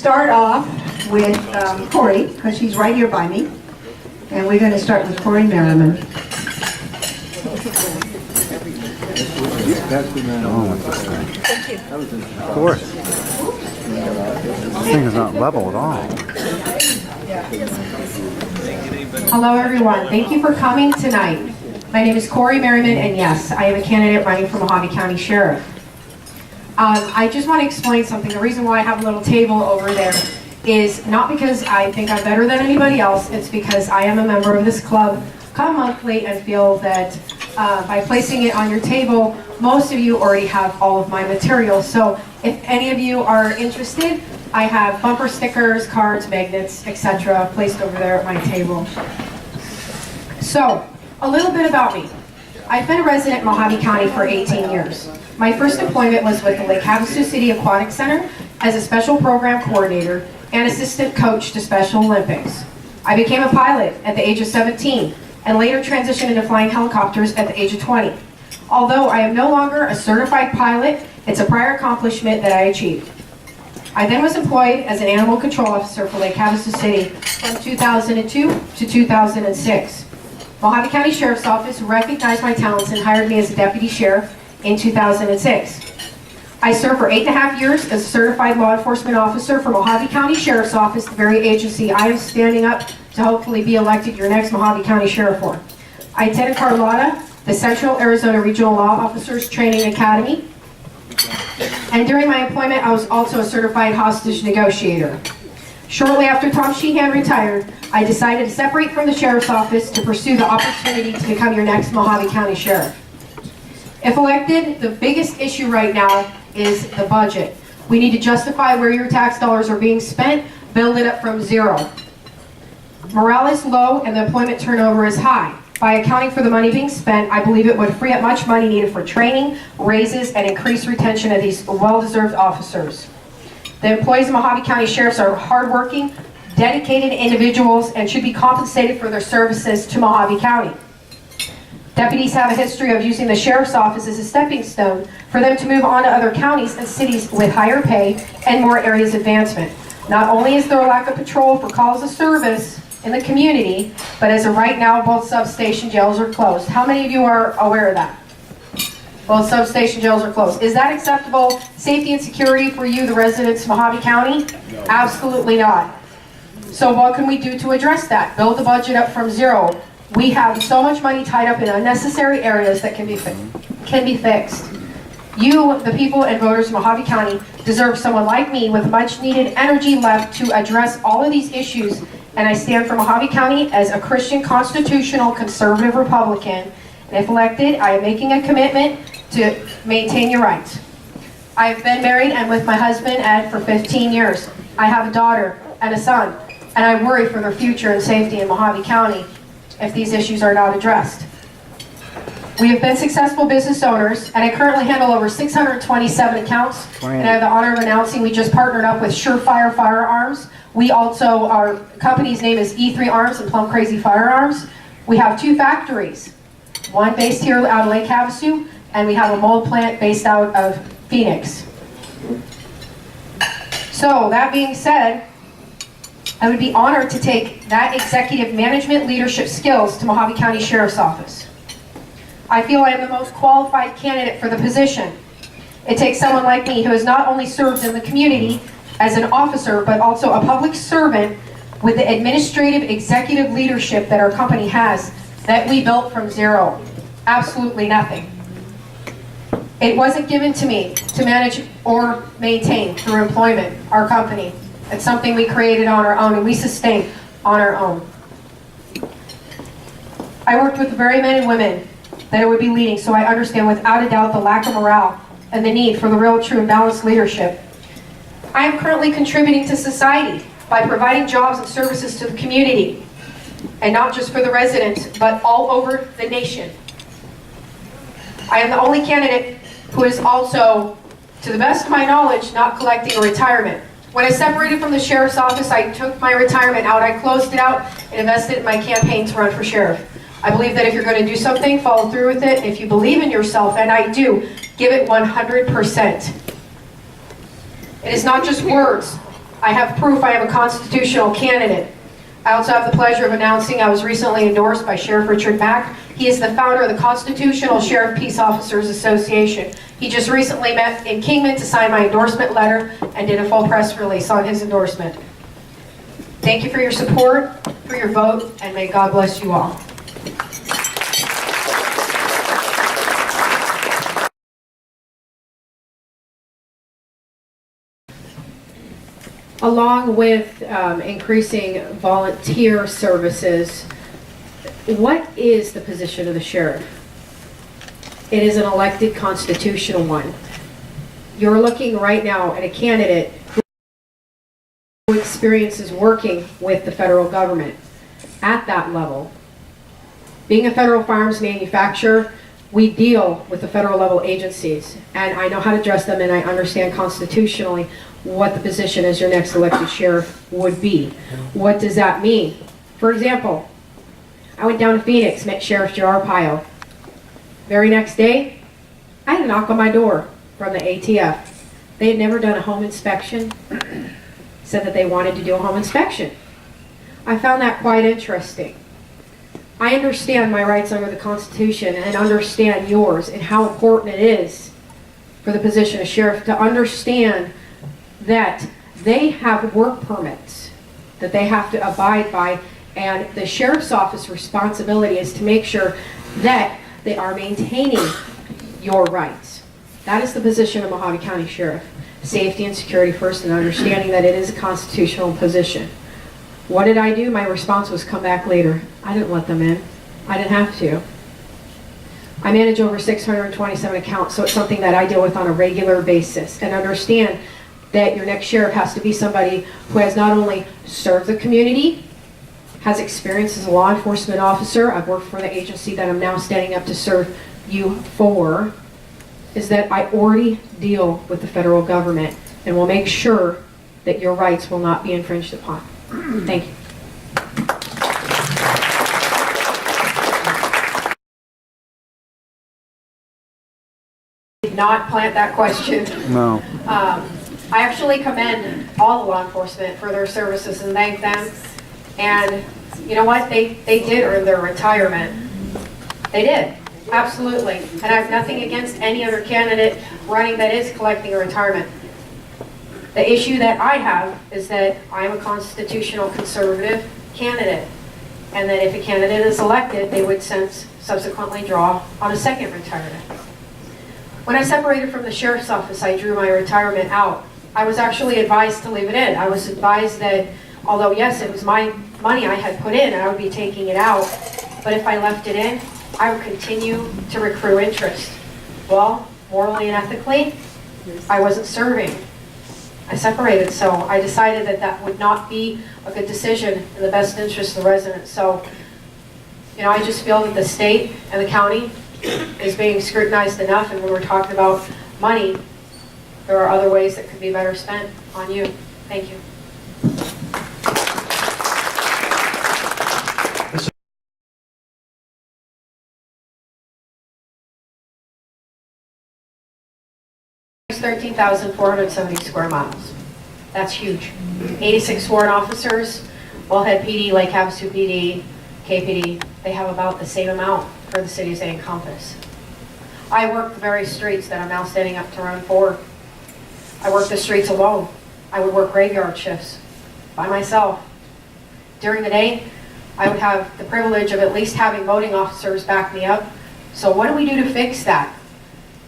start off with Cori, because she's right here by me. And we're going to start with Cori Merryman. Thank you. Of course. This thing is not level at all. Hello everyone, thank you for coming tonight. My name is Cori Merryman, and yes, I am a candidate running for Mojave County Sheriff. I just want to explain something. The reason why I have a little table over there is not because I think I'm better than anybody else. It's because I am a member of this club, come monthly, and feel that by placing it on your table, most of you already have all of my material. So if any of you are interested, I have bumper stickers, cards, magnets, etc. placed over there at my table. So, a little bit about me. I've been a resident in Mojave County for 18 years. My first employment was with the Lake Havasu City Aquatic Center as a special program coordinator and assistant coach to Special Olympics. I became a pilot at the age of 17 and later transitioned into flying helicopters at the age of 20. Although I am no longer a certified pilot, it's a prior accomplishment that I achieved. I then was employed as an animal control officer for Lake Havasu City from 2002 to 2006. Mojave County Sheriff's Office recognized my talents and hired me as a deputy sheriff in 2006. I served for 8.5 years as a certified law enforcement officer for Mojave County Sheriff's Office, the very agency I am standing up to hopefully be elected your next Mojave County Sheriff for. I attended Carlotta, the Central Arizona Regional Law Officers Training Academy, and during my employment I was also a certified hostage negotiator. Shortly after Tom Sheehan retired, I decided to separate from the Sheriff's Office to pursue the opportunity to become your next Mojave County Sheriff. If elected, the biggest issue right now is the budget. We need to justify where your tax dollars are being spent, build it up from zero. Morale is low and the employment turnover is high. By accounting for the money being spent, I believe it would free up much money needed for training, raises, and increased retention of these well-deserved officers. The employees of Mojave County Sheriffs are hardworking, dedicated individuals and should be compensated for their services to Mojave County. Deputies have a history of using the Sheriff's Office as a stepping stone for them to move on to other counties and cities with higher pay and more areas of advancement. Not only is there a lack of patrol for calls of service in the community, but as of right now, both substation jails are closed. How many of you are aware of that? Both substation jails are closed. Is that acceptable safety and security for you, the residents of Mojave County? No. Absolutely not. So what can we do to address that? Build the budget up from zero. We have so much money tied up in unnecessary areas that can be fixed. You, the people and voters of Mojave County, deserve someone like me with much needed energy left to address all of these issues, and I stand for Mojave County as a Christian, constitutional, conservative Republican. And if elected, I am making a commitment to maintain your rights. I have been married and with my husband, Ed, for 15 years. I have a daughter and a son, and I worry for their future and safety in Mojave County if these issues are not addressed. We have been successful business owners, and I currently handle over 627 accounts, and I have the honor of announcing we just partnered up with Surefire Firearms. We also, our company's name is E3 Arms and Plum Crazy Firearms. We have 2 factories, one based here out of Lake Havasu, and we have a mold plant based out of Phoenix. So, that being said, I would be honored to take that executive management leadership skills to Mojave County Sheriff's Office. I feel I am the most qualified candidate for the position. It takes someone like me who has not only served in the community as an officer, but also a public servant with the administrative executive leadership that our company has, that we built from zero. Absolutely nothing. It wasn't given to me to manage or maintain through employment, our company. It's something we created on our own and we sustain on our own. I worked with the very men and women that I would be leading, so I understand without a doubt the lack of morale and the need for the real, true, and balanced leadership. I am currently contributing to society by providing jobs and services to the community, and not just for the residents, but all over the nation. I am the only candidate who is also, to the best of my knowledge, not collecting a retirement. When I separated from the Sheriff's Office, I took my retirement out, I closed it out, and invested in my campaign to run for sheriff. I believe that if you're going to do something, follow through with it. If you believe in yourself, and I do, give it 100%. It is not just words. I have proof I have a constitutional candidate. I also have the pleasure of announcing I was recently endorsed by Sheriff Richard Mack. He is the founder of the Constitutional Sheriff Peace Officers Association. He just recently met in Kingman to sign my endorsement letter and did a full press release on his endorsement. Thank you for your support, for your vote, and may God bless you all. Along with increasing volunteer services, what is the position of the sheriff? It is an elected constitutional one. You're looking right now at a candidate who experiences working with the federal government at that level. Being a federal firearms manufacturer, we deal with the federal level agencies, and I know how to address them, and I understand constitutionally what the position as your next elected sheriff would be. What does that mean? For example, I went down to Phoenix, met Sheriff J.R. Pyle. Very next day, I had a knock on my door from the ATF. They had never done a home inspection, said that they wanted to do a home inspection. I found that quite interesting. I understand my rights under the Constitution and understand yours and how important it is for the position of sheriff to understand that they have work permits that they have to abide by, and the sheriff's office responsibility is to make sure that they are maintaining your rights. That is the position of Mojave County Sheriff. Safety and security first, and understanding that it is a constitutional position. What did I do? My response was come back later. I didn't let them in. I didn't have to. I manage over 627 accounts, so it's something that I deal with on a regular basis, and understand that your next sheriff has to be somebody who has not only served the community, has experience as a law enforcement officer. I've worked for the agency that I'm now standing up to serve you for, is that I already deal with the federal government and will make sure that your rights will not be infringed upon. Thank you. Did not plant that question. No. I actually commend all the law enforcement for their services and thank them. And you know what? They did earn their retirement. They did. Absolutely. And I have nothing against any other candidate running that is collecting a retirement. The issue that I have is that I am a constitutional conservative candidate. And that if a candidate is elected, they would subsequently draw on a second retirement. When I separated from the sheriff's office, I drew my retirement out. I was actually advised to leave it in. I was advised that, although yes, it was my money I had put in, and I would be taking it out, but if I left it in, I would continue to accrue interest. Well, morally and ethically, I wasn't serving. I separated, so I decided that that would not be a good decision in the best interest of the residents. So, you know, I just feel that the state and the county is being scrutinized enough, and when we're talking about money, there are other ways that could be better spent on you. Thank you. It's 13,470 square miles. That's huge. 86 sworn officers, Bullhead PD, Lake Havasu PD, KPD, they have about the same amount for the cities they encompass. I work the very streets that I'm now standing up to run for. I work the streets alone. I would work graveyard shifts by myself. During the day, I would have the privilege of at least having voting officers back me up. So what do we do to fix that?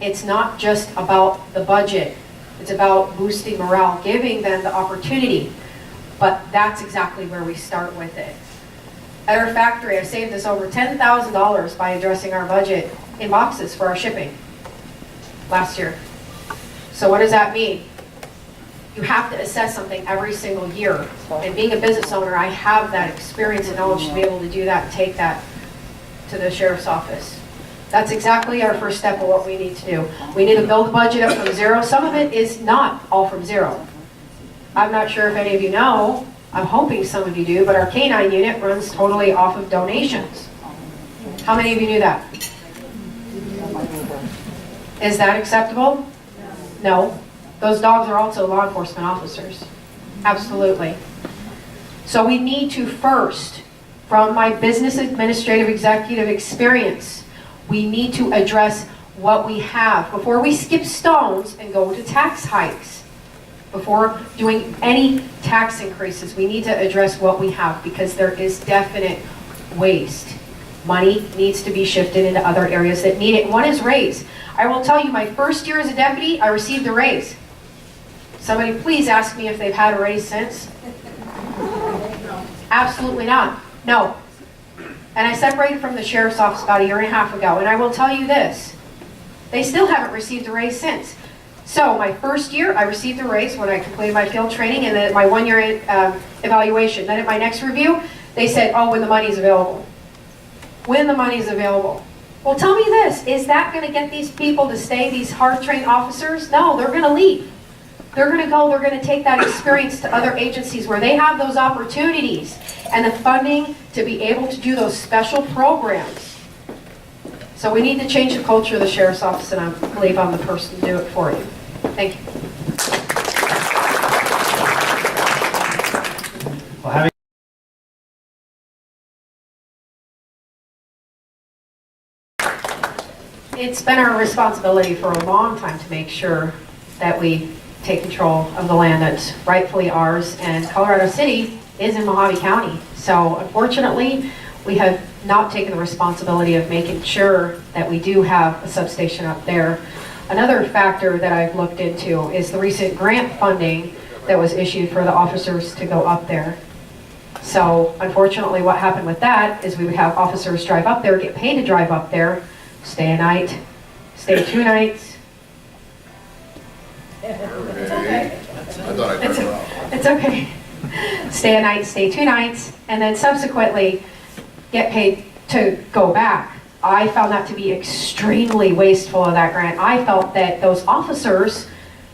It's not just about the budget. It's about boosting morale, giving them the opportunity. But that's exactly where we start with it. At our factory, I saved us over $10,000 by addressing our budget in boxes for our shipping last year. So what does that mean? You have to assess something every single year. And being a business owner, I have that experience and knowledge to be able to do that and take that to the sheriff's office. That's exactly our first step of what we need to do. We need to build the budget up from zero. Some of it is not all from zero. I'm not sure if any of you know, I'm hoping some of you do, but our K-9 unit runs totally off of donations. How many of you knew that? Is that acceptable? No. Those dogs are also law enforcement officers. Absolutely. So we need to first, from my business administrative executive experience, we need to address what we have before we skip stones and go to tax hikes. Before doing any tax increases, we need to address what we have because there is definite waste. Money needs to be shifted into other areas that need it. One is raise. I will tell you, my first year as a deputy, I received a raise. Somebody please ask me if they've had a raise since. Absolutely not. No. And I separated from the sheriff's office about a year and a half ago, and I will tell you this. They still haven't received a raise since. So my first year, I received a raise when I completed my field training and then my 1 year evaluation. Then at my next review, they said, oh, when the money's available. When the money's available. Well, tell me this, is that going to get these people to stay, these hard-trained officers? No, they're going to leave. They're going to go, they're going to take that experience to other agencies where they have those opportunities and the funding to be able to do those special programs. So we need to change the culture of the sheriff's office, and I believe I'm the person to do it for you. Thank you. Well, It's been our responsibility for a long time to make sure that we take control of the land that's rightfully ours, and Colorado City is in Mojave County. So unfortunately, we have not taken the responsibility of making sure that we do have a substation up there. Another factor that I've looked into is the recent grant funding that was issued for the officers to go up there. So unfortunately, what happened with that is we would have officers drive up there, get paid to drive up there, stay a night, stay 2 nights. It's okay. Stay a night, stay 2 nights, and then subsequently get paid to go back. I found that to be extremely wasteful of that grant. I felt that those officers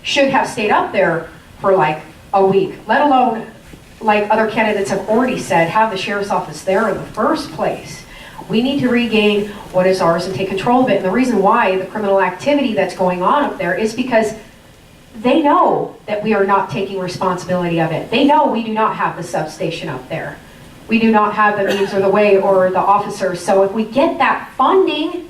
should have stayed up there for like a week, let alone, like other candidates have already said, have the sheriff's office there in the first place. We need to regain what is ours and take control of it. And the reason why the criminal activity that's going on up there is because they know that we are not taking responsibility of it. They know we do not have the substation up there. We do not have the means or the way or the officers. So if we get that funding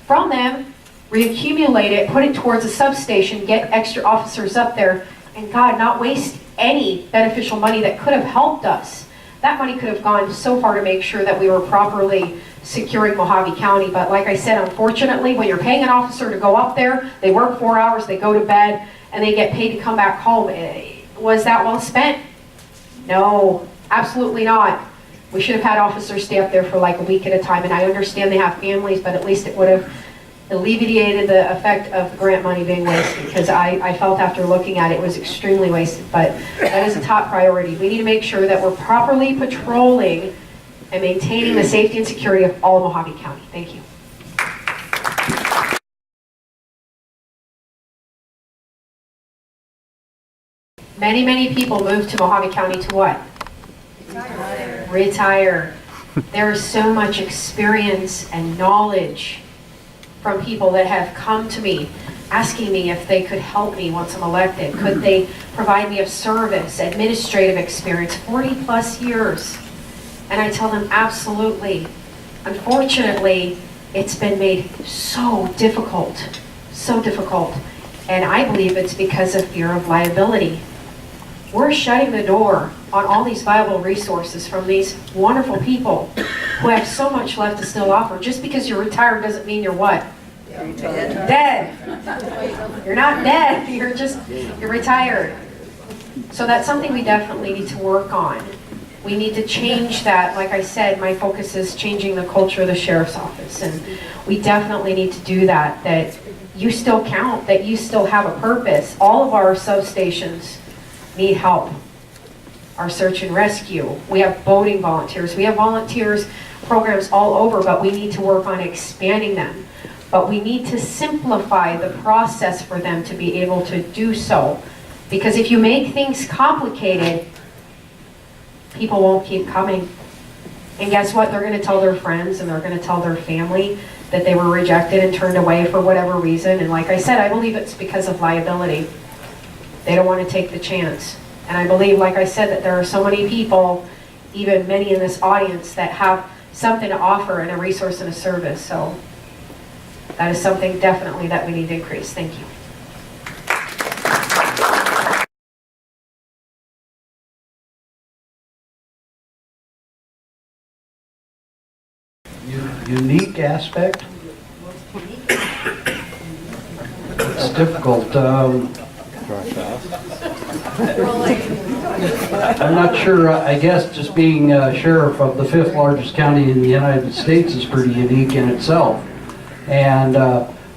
from them, reaccumulate it, put it towards a substation, get extra officers up there, and God, not waste any beneficial money that could have helped us. That money could have gone so far to make sure that we were properly securing Mojave County. But like I said, unfortunately, when you're paying an officer to go up there, they work 4 hours, they go to bed, and they get paid to come back home. Was that well spent? No, absolutely not. We should have had officers stay up there for like a week at a time, and I understand they have families, but at least it would have alleviated the effect of the grant money being wasted, because I felt after looking at it, it was extremely wasted. But that is a top priority. We need to make sure that we're properly patrolling and maintaining the safety and security of all of Mojave County. Thank you. Many people move to Mojave County to what? Retire. There is so much experience and knowledge from people that have come to me asking me if they could help me once I'm elected. Could they provide me a service, administrative experience, 40 plus years? And I tell them absolutely. Unfortunately, it's been made so difficult. And I believe it's because of fear of liability. We're shutting the door on all these viable resources from these wonderful people who have so much left to still offer. Just because you're retired doesn't mean you're what? Dead. You're not dead, you're retired. So that's something we definitely need to work on. We need to change that. Like I said, my focus is changing the culture of the sheriff's office, and we definitely need to do that, that you still count, that you still have a purpose. All of our substations need help. Our search and rescue, we have boating volunteers, we have volunteers programs all over, but we need to work on expanding them. But we need to simplify the process for them to be able to do so. Because if you make things complicated, people won't keep coming. And guess what? They're going to tell their friends and they're going to tell their family that they were rejected and turned away for whatever reason. And like I said, I believe it's because of liability. They don't want to take the chance. And I believe, like I said, that there are so many people, even many in this audience, that have something to offer and a resource and a service. So that is something definitely that we need to increase. Thank you. Unique aspect? It's difficult. I'm not sure. I guess just being sheriff of the 5th largest county in the United States is pretty unique in itself. And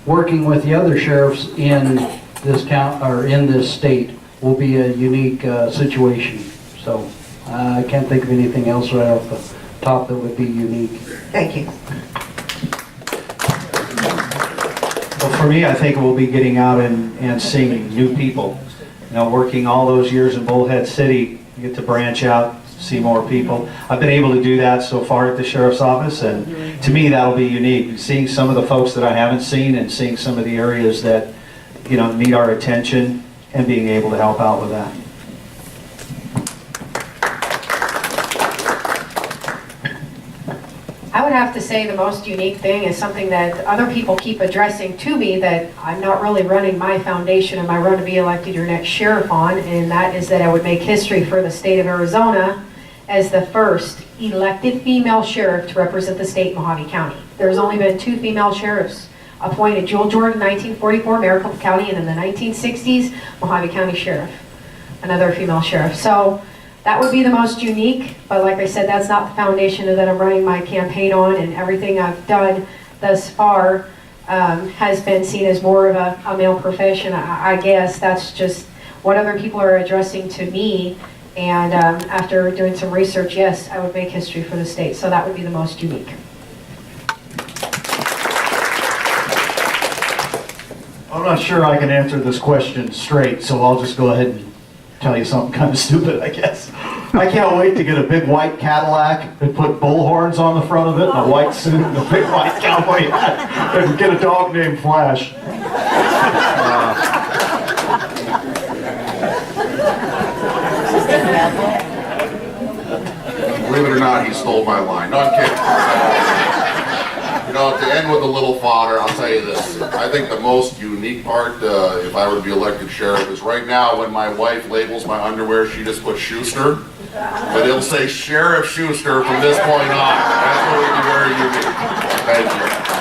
working with the other sheriffs in this in this state will be a unique situation. So I can't think of anything else right off the top that would be unique. Thank you. Well, for me, I think it will be getting out and seeing new people. You know, working all those years in Bullhead City, you get to branch out, see more people. I've been able to do that so far at the sheriff's office, and to me, that'll be unique. Seeing some of the folks that I haven't seen and seeing some of the areas that, you know, need our attention and being able to help out with that. I would have to say the most unique thing is something that other people keep addressing to me that I'm not really running my foundation and my run to be elected your next sheriff on, and that is that I would make history for the state of Arizona as the first elected female sheriff to represent the state in Mojave County. There's only been 2 female sheriffs appointed, Jewel Jordan, 1944, Maricopa County, and in the 1960s, Mojave County Sheriff, another female sheriff. So that would be the most unique, but like I said, that's not the foundation that I'm running my campaign on, and everything I've done thus far has been seen as more of a male profession. I guess that's just what other people are addressing to me, and after doing some research, yes, I would make history for the state, so that would be the most unique. I'm not sure I can answer this question straight, so I'll just go ahead and tell you something kind of stupid, I guess. I can't wait to get a big white Cadillac and put bull horns on the front of it, and a white suit and a big white cowboy hat, and get a dog named Flash. Believe it or not, he stole my line. No, I'm kidding. You know, to end with a little fodder, I'll tell you this. I think the most unique part, if I were to be elected sheriff, is right now when my wife labels my underwear, she just puts Schuster. But it'll say Sheriff Schuster from this point on. That's what would be very unique. Thank you.